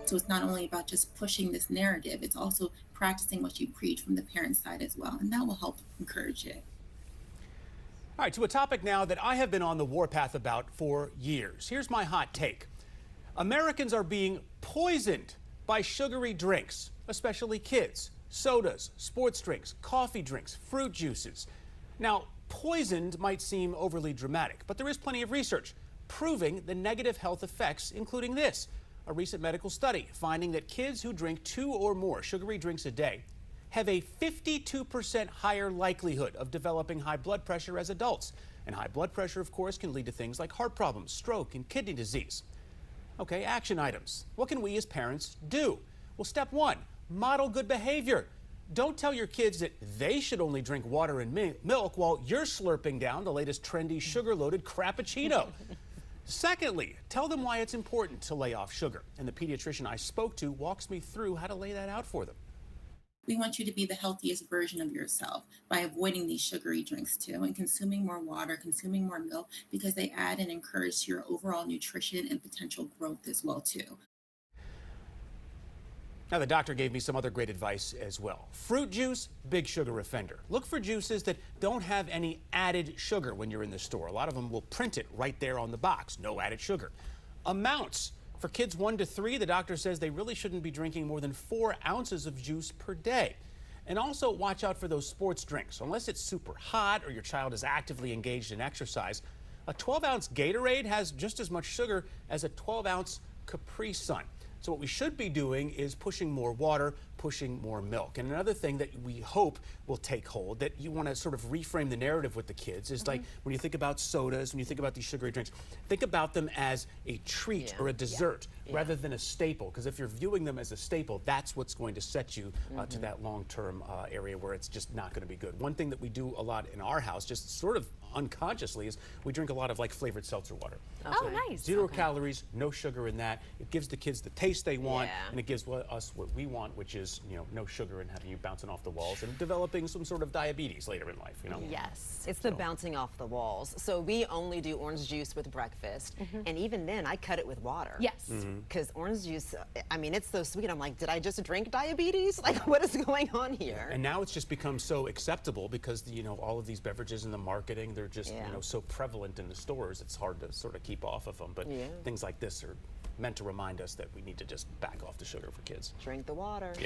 So it's not only about just pushing this narrative, it's also practicing what you preach from the parent side as well. And that will help encourage it. All right, to a topic now that I have been on the warpath about for years. Here's my hot take. Americans are being poisoned by sugary drinks, especially kids. Sodas, sports drinks, coffee drinks, fruit juices. Now, poisoned might seem overly dramatic, but there is plenty of research proving the negative health effects, including this. A recent medical study finding that kids who drink 2 or more sugary drinks a day have a 52% higher likelihood of developing high blood pressure as adults. And high blood pressure, of course, can lead to things like heart problems, stroke, and kidney disease. Okay, action items. What can we as parents do? Well, step 1, model good behavior. Don't tell your kids that they should only drink water and milk while you're slurping down the latest trendy sugar-loaded Frappuccino. Secondly, tell them why it's important to lay off sugar. And the pediatrician I spoke to walks me through how to lay that out for them. We want you to be the healthiest version of yourself by avoiding these sugary drinks too and consuming more water, consuming more milk, because they add and encourage your overall nutrition and potential growth as well too. Now, the doctor gave me some other great advice as well. Fruit juice, big sugar offender. Look for juices that don't have any added sugar when you're in the store. A lot of them will print it right there on the box, no added sugar. Amounts. For kids 1 to 3, the doctor says they really shouldn't be drinking more than 4 ounces of juice per day. And also watch out for those sports drinks. Unless it's super hot or your child is actively engaged in exercise, a 12-ounce Gatorade has just as much sugar as a 12-ounce Capri Sun. So what we should be doing is pushing more water, pushing more milk. And another thing that we hope will take hold, that you want to sort of reframe the narrative with the kids, is like when you think about sodas, when you think about these sugary drinks, think about them as a treat or a dessert rather than a staple. Because if you're viewing them as a staple, that's what's going to set you to that long-term area where it's just not going to be good. One thing that we do a lot in our house, just sort of unconsciously, is we drink a lot of like flavored seltzer water. Oh, nice. 0 calories, no sugar in that. It gives the kids the taste they want, and it gives us what we want, which is, you know, no sugar and having you bouncing off the walls and developing some sort of diabetes later in life, you know? Yes. It's the bouncing off the walls. So we only do orange juice with breakfast, and even then I cut it with water. Yes. Because orange juice, I mean, it's so sweet. I'm like, did I just drink diabetes? Like, what is going on here? And now it's just become so acceptable because, you know, all of these beverages in the marketing, they're just, you know, so prevalent in the stores, it's hard to sort of keep off of them. But things like this are meant to remind us that we need to just back off the sugar for kids. Drink the water.